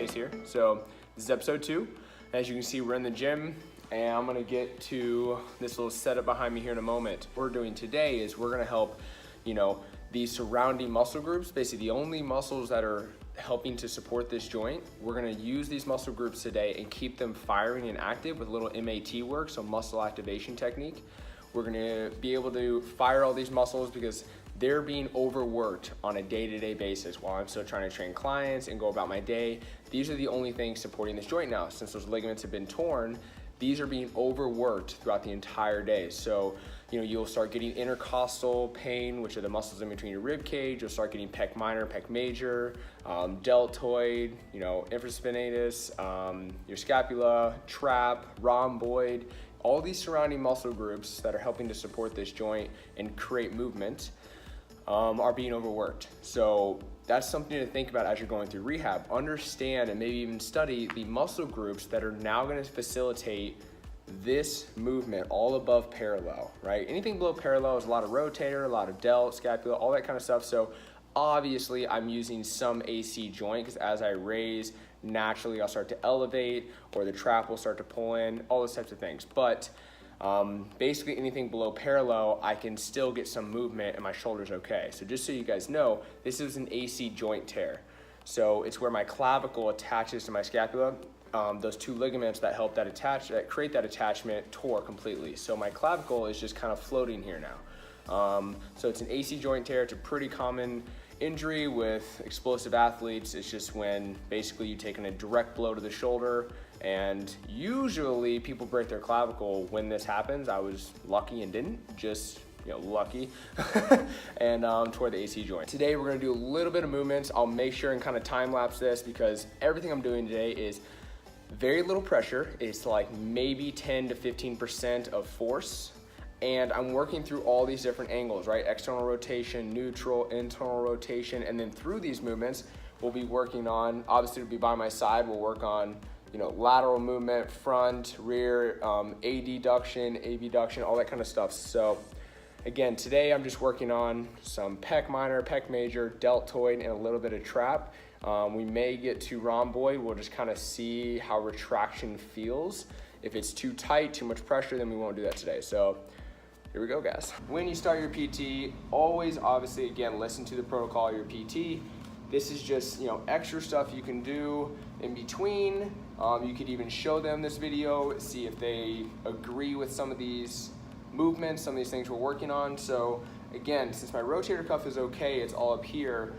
Chase here. So this is episode 2. As you can see, we're in the gym and I'm gonna get to this little setup behind me here in a moment. What we're doing today is we're gonna help, these surrounding muscle groups, basically the only muscles that are helping to support this joint. We're gonna use these muscle groups today and keep them firing and active with a little MAT work, so muscle activation technique. We're gonna be able to fire all these muscles because they're being overworked on a day-to-day basis while I'm still trying to train clients and go about my day. These are the only things supporting this joint now. Since those ligaments have been torn, these are being overworked throughout the entire day. So, you'll start getting intercostal pain, which are the muscles in between your rib cage. You'll start getting pec minor, pec major, deltoid, infraspinatus, your scapula, trap, rhomboid. All these surrounding muscle groups that are helping to support this joint and create movement are being overworked. So that's something to think about as you're going through rehab. Understand and maybe even study the muscle groups that are now going to facilitate this movement all above parallel, right? Anything below parallel is a lot of rotator, a lot of delt, scapula, all that kind of stuff. So obviously I'm using some AC joint because as I raise, naturally I'll start to elevate or the trap will start to pull in, all those types of things. But basically anything below parallel, I can still get some movement and my shoulder's okay. So just so you guys know, this is an AC joint tear. So it's where my clavicle attaches to my scapula. Those two ligaments that help that create that attachment tore completely. So my clavicle is just kind of floating here now. So it's an AC joint tear. It's a pretty common injury with explosive athletes. It's just when basically you take a direct blow to the shoulder, and usually people break their clavicle when this happens. I was lucky and didn't, just lucky, and toward the AC joint. Today we're gonna do a little bit of movements. I'll make sure and kind of time lapse this because everything I'm doing today is very little pressure. It's like maybe 10 to 15% of force. And I'm working through all these different angles, right? External rotation, neutral, internal rotation, and then through these movements, we'll be working on, obviously it'll be by my side, we'll work on, lateral movement, front, rear, adduction, abduction, all that kind of stuff. So again, today I'm just working on some pec minor, pec major, deltoid, and a little bit of trap. We may get to rhomboid. We'll just kind of see how retraction feels. If it's too tight, too much pressure, then we won't do that today. So here we go, guys. When you start your PT, always obviously, again, listen to the protocol of your PT. This is just, extra stuff you can do in between. You could even show them this video, see if they agree with some of these movements, some of these things we're working on. So again, since my rotator cuff is okay, it's all up here.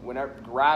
Whenever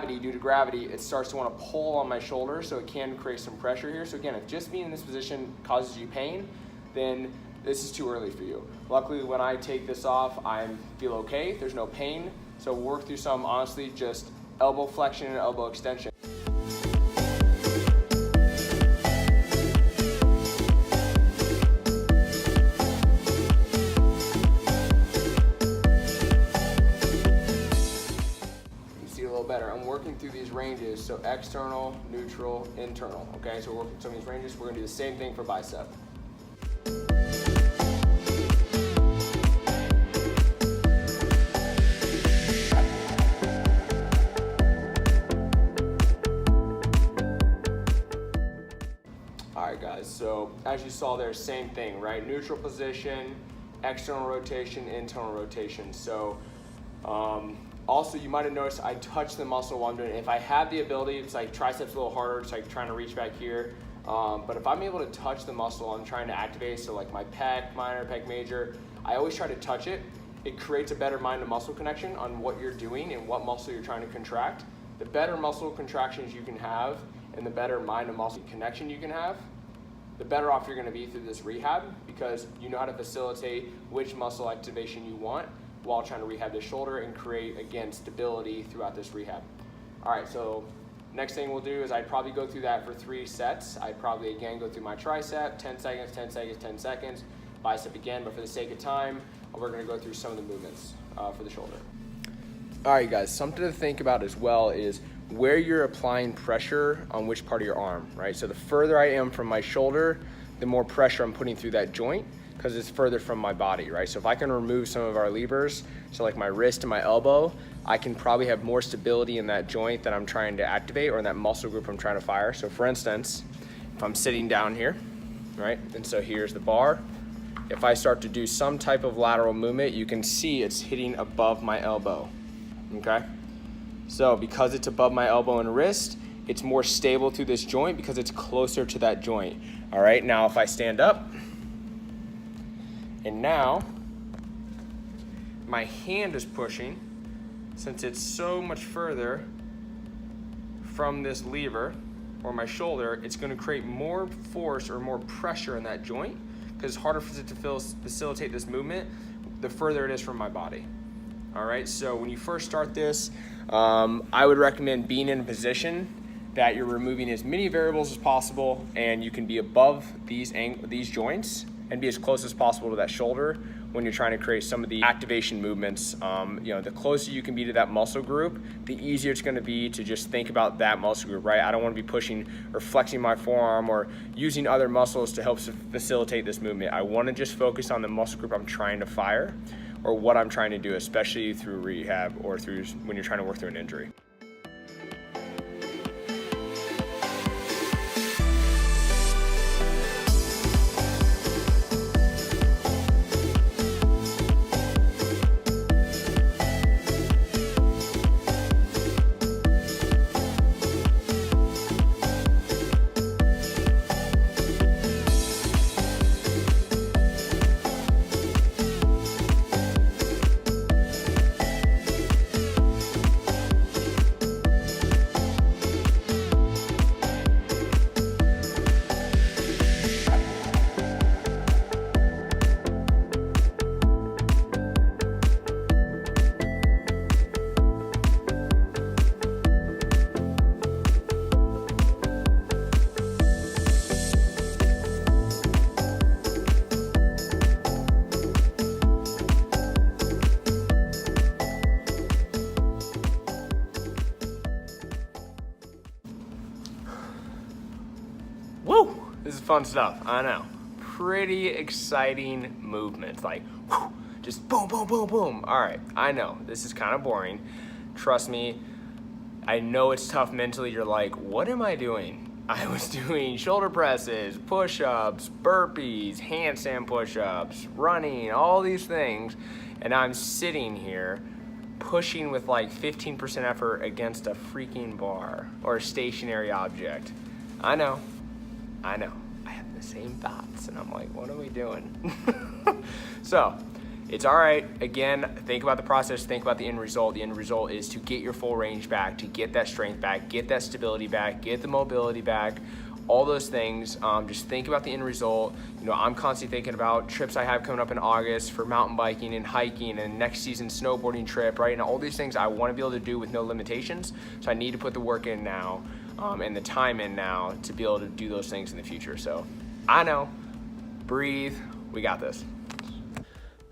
due to gravity, it starts to want to pull on my shoulder, so it can create some pressure here. So again, if just being in this position causes you pain, then this is too early for you. Luckily, when I take this off, I feel okay. There's no pain. So we'll work through some, honestly, just elbow flexion and elbow extension. Better. I'm working through these ranges, so external, neutral, internal. Okay, so we're working some of these ranges. We're gonna do the same thing for bicep. All right, guys, so as you saw there, same thing, right? Neutral position, external rotation, internal rotation. So also, you might have noticed I touch the muscle while I'm doing it. If I have the ability, it's like triceps a little harder. It's like trying to reach back here. But if I'm able to touch the muscle I'm trying to activate, so like my pec minor, pec major, I always try to touch it. It creates a better mind to muscle connection on what you're doing and what muscle you're trying to contract. The better muscle contractions you can have and the better mind to muscle connection you can have, the better off you're gonna be through this rehab because you know how to facilitate which muscle activation you want while trying to rehab the shoulder and create, again, stability throughout this rehab. All right, so next thing we'll do is I'd probably go through that for 3 sets. I'd probably, again, go through my tricep, 10 seconds, 10 seconds, 10 seconds, bicep again, but for the sake of time, we're gonna go through some of the movements for the shoulder. All right, guys, something to think about as well is where you're applying pressure on which part of your arm, right? So the further I am from my shoulder, the more pressure I'm putting through that joint. because it's further from my body, right? So if I can remove some of our levers, so like my wrist and my elbow, I can probably have more stability in that joint that I'm trying to activate, or in that muscle group I'm trying to fire. So for instance, if I'm sitting down here, right? And so here's the bar. If I start to do some type of lateral movement, you can see it's hitting above my elbow, okay? So because it's above my elbow and wrist, it's more stable through this joint because it's closer to that joint. All right, now if I stand up, and now my hand is pushing, since it's so much further from this lever or my shoulder, it's gonna create more force or more pressure in that joint, because it's harder for it to facilitate this movement the further it is from my body. All right, so when you first start this, I would recommend being in a position that you're removing as many variables as possible, and you can be above these joints and be as close as possible to that shoulder when you're trying to create some of the activation movements. The closer you can be to that muscle group, the easier it's gonna be to just think about that muscle group, right? I don't wanna be pushing or flexing my forearm or using other muscles to help facilitate this movement. I wanna just focus on the muscle group I'm trying to fire, or what I'm trying to do, especially through rehab or through when you're trying to work through an injury. Woo! This is fun stuff, I know. Pretty exciting movements, like whew, just boom, boom, boom, boom. All right, I know, this is kind of boring. Trust me, I know it's tough mentally. You're like, what am I doing? I was doing shoulder presses, push-ups, burpees, handstand push-ups, running, all these things, and I'm sitting here pushing with like 15% effort against a freaking bar or a stationary object. I know. I have the same thoughts, and I'm like, what are we doing? So it's all right. Again, think about the process, think about the end result. The end result is to get your full range back, to get that strength back, get that stability back, get the mobility back, all those things. Just think about the end result. I'm constantly thinking about trips I have coming up in August for mountain biking and hiking, and next season snowboarding trip, right? And all these things I want to be able to do with no limitations. So I need to put the work in now. And the time in now to be able to do those things in the future. So I know, breathe, we got this.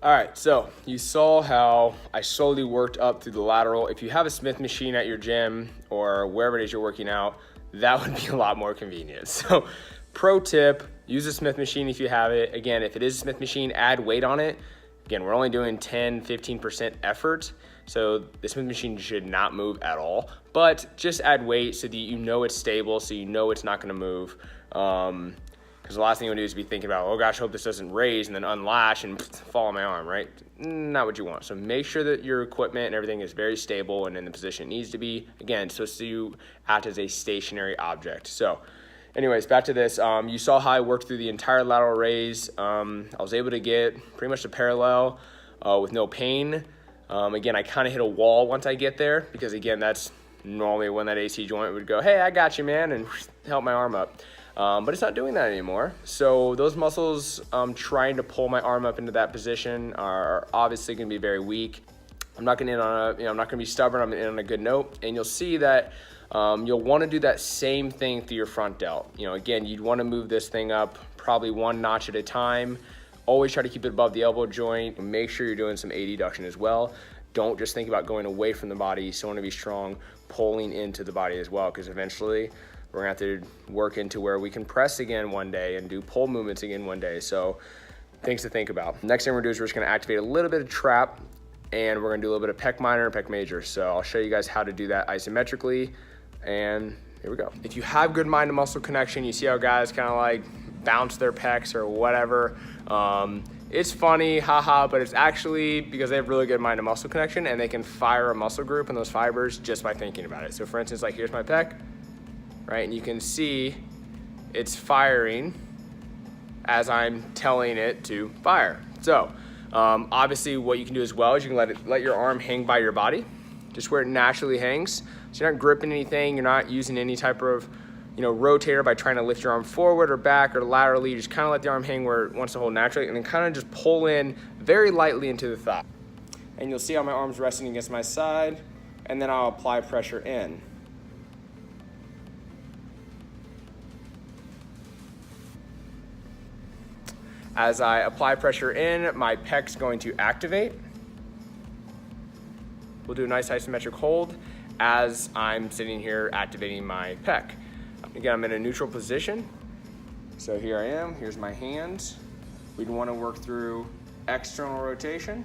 All right, so you saw how I slowly worked up through the lateral. If you have a Smith machine at your gym or wherever it is you're working out, that would be a lot more convenient. So pro tip, use a Smith machine if you have it. Again, if it is a Smith machine, add weight on it. Again, we're only doing 10-15% effort. So the Smith machine should not move at all, but just add weight so that you know it's stable, so you know it's not gonna move. Because the last thing you wanna do is be thinking about, oh gosh, I hope this doesn't raise, and then unlash and fall on my arm, right? Not what you want. So make sure that your equipment and everything is very stable and in the position it needs to be. Again, so you act as a stationary object. So anyways, back to this. You saw how I worked through the entire lateral raise. I was able to get pretty much a parallel with no pain. Again, I kind of hit a wall once I get there, because again, that's normally when that AC joint would go, hey, I got you, man, and help my arm up. But it's not doing that anymore. So those muscles trying to pull my arm up into that position are obviously gonna be very weak. I'm not gonna end on I'm not gonna be stubborn, I'm gonna end on a good note. And you'll see that you'll wanna do that same thing through your front delt. Again, you'd wanna move this thing up probably one notch at a time. Always try to keep it above the elbow joint, and make sure you're doing some adduction as well. Don't just think about going away from the body. You still want to be strong, pulling into the body as well, because eventually we're gonna have to work into where we can press again one day and do pull movements again one day. So things to think about. Next thing we're gonna do is we're just gonna activate a little bit of trap, and we're gonna do a little bit of pec minor and pec major. So I'll show you guys how to do that isometrically, and here we go. If you have good mind to muscle connection, you see how guys kind of like bounce their pecs or whatever. It's funny, haha, but it's actually because they have really good mind to muscle connection, and they can fire a muscle group in those fibers just by thinking about it. So for instance, like here's my pec, right? And you can see it's firing as I'm telling it to fire. So obviously what you can do as well is you can let your arm hang by your body, just where it naturally hangs. So you're not gripping anything, you're not using any type of rotator by trying to lift your arm forward or back or laterally. You just kind of let the arm hang where it wants to hold naturally, and then kind of just pull in very lightly into the thigh. And you'll see how my arm's resting against my side, and then I'll apply pressure in. As I apply pressure in, my pec's going to activate. We'll do a nice isometric hold as I'm sitting here activating my pec. Again, I'm in a neutral position. So here I am, here's my hands. We'd want to work through external rotation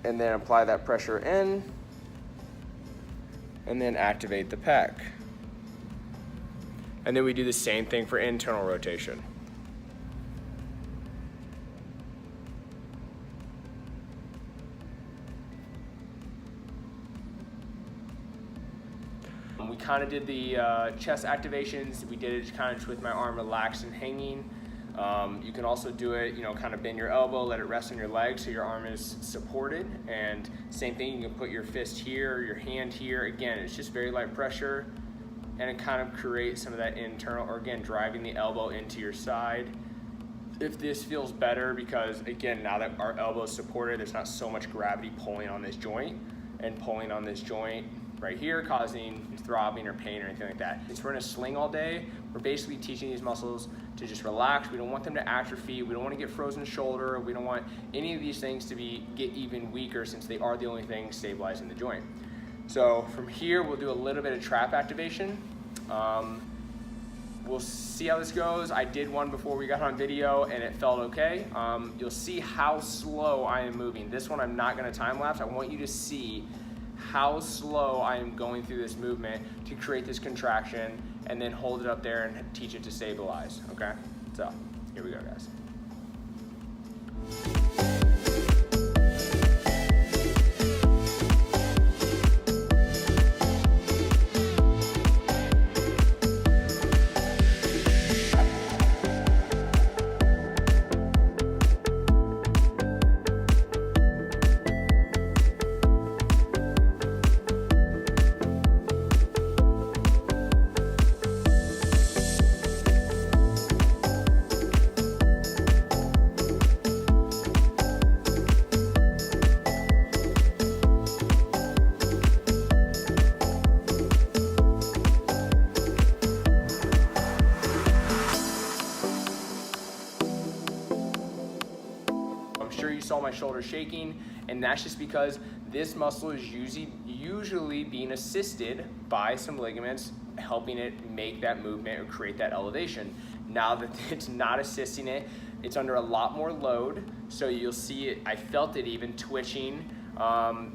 and then apply that pressure in and then activate the pec. And then we do the same thing for internal rotation. We kind of did the chest activations. We did it kind of with my arm relaxed and hanging. You can also do it, kind of bend your elbow, let it rest on your leg so your arm is supported. And same thing, you can put your fist here, your hand here. Again, it's just very light pressure, and it kind of creates some of that internal, or again, driving the elbow into your side. If this feels better, because again, now that our elbow is supported, there's not so much gravity pulling on this joint and pulling on this joint right here, causing throbbing or pain or anything like that. Since we're in a sling all day, we're basically teaching these muscles to just relax. We don't want them to atrophy. We don't want to get frozen shoulder. We don't want any of these things to get even weaker, since they are the only thing stabilizing the joint. So from here, we'll do a little bit of trap activation. We'll see how this goes. I did one before we got on video and it felt okay. You'll see how slow I am moving. This one I'm not gonna time lapse. I want you to see how slow I am going through this movement to create this contraction, and then hold it up there and teach it to stabilize, okay? So, here we go, guys. Sure you saw my shoulder shaking, and that's just because this muscle is usually being assisted by some ligaments helping it make that movement or create that elevation. Now that it's not assisting it, it's under a lot more load, so you'll see it, I felt it even twitching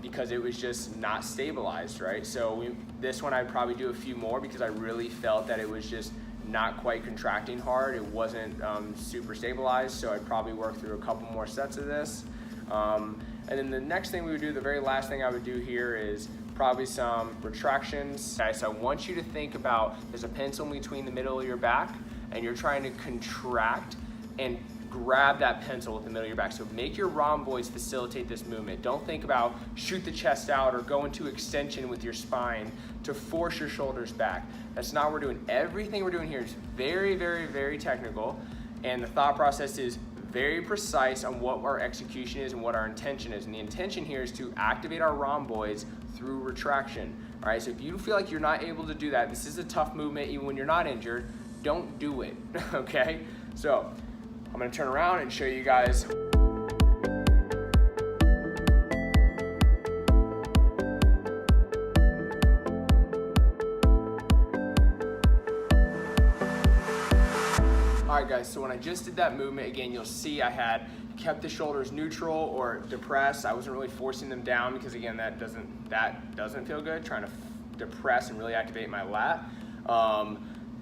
because it was just not stabilized, right? So this one I'd probably do a few more, because I really felt that it was just not quite contracting hard. It wasn't super stabilized, so I'd probably work through a couple more sets of this. And then the next thing we would do, the very last thing I would do here, is probably some retractions. Okay, so I want you to think about, there's a pencil in between the middle of your back, and you're trying to contract and grab that pencil with the middle of your back. So make your rhomboids facilitate this movement. Don't think about shoot the chest out or go into extension with your spine to force your shoulders back. That's not what we're doing. Everything we're doing here is very, very, very technical, and the thought process is very precise on what our execution is and what our intention is. And the intention here is to activate our rhomboids through retraction. All right, so if you feel like you're not able to do that, this is a tough movement even when you're not injured, don't do it, okay? So I'm gonna turn around and show you guys. All right guys, so when I just did that movement, again, you'll see I had kept the shoulders neutral or depressed. I wasn't really forcing them down because again, that doesn't feel good, trying to depress and really activate my lat.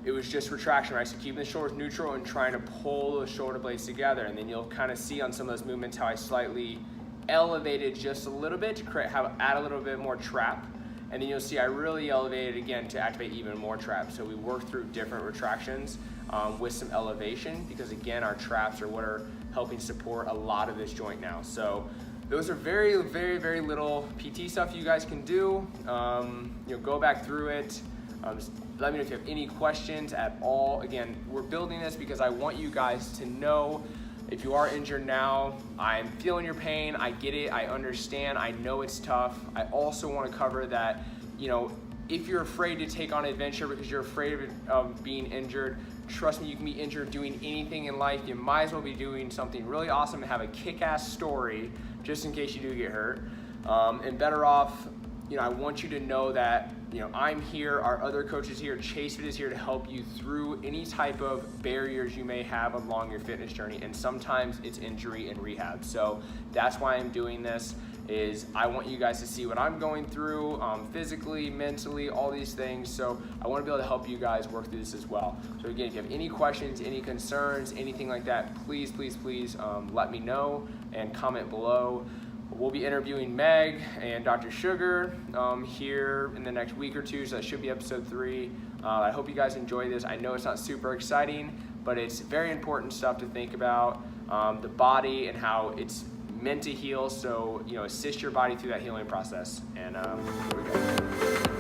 It was just retraction, right? So keeping the shoulders neutral and trying to pull the shoulder blades together. And then you'll kind of see on some of those movements how I slightly elevated just a little bit to add a little bit more trap. And then you'll see I really elevated again to activate even more trap. So we worked through different retractions with some elevation, because again, our traps are what are helping support a lot of this joint now. So those are very, very, very little PT stuff you guys can do. Go back through it. Just let me know if you have any questions at all. Again, we're building this because I want you guys to know if you are injured now, I'm feeling your pain, I get it, I understand, I know it's tough. I also want to cover that, if you're afraid to take on an adventure because you're afraid of being injured, trust me, you can be injured doing anything in life. You might as well be doing something really awesome and have a kick-ass story just in case you do get hurt. And better off, I want you to know that I'm here, our other coaches here, Chase Fit is here to help you through any type of barriers you may have along your fitness journey, and sometimes it's injury and rehab. So that's why I'm doing this, is I want you guys to see what I'm going through physically, mentally, all these things. So I want to be able to help you guys work through this as well. So again, if you have any questions, any concerns, anything like that, please, please, please let me know and comment below. We'll be interviewing Meg and Dr. Sugar here in the next week or two, so that should be episode 3. I hope you guys enjoy this. I know it's not super exciting, but it's very important stuff to think about, the body and how it's meant to heal, so assist your body through that healing process. And here we go.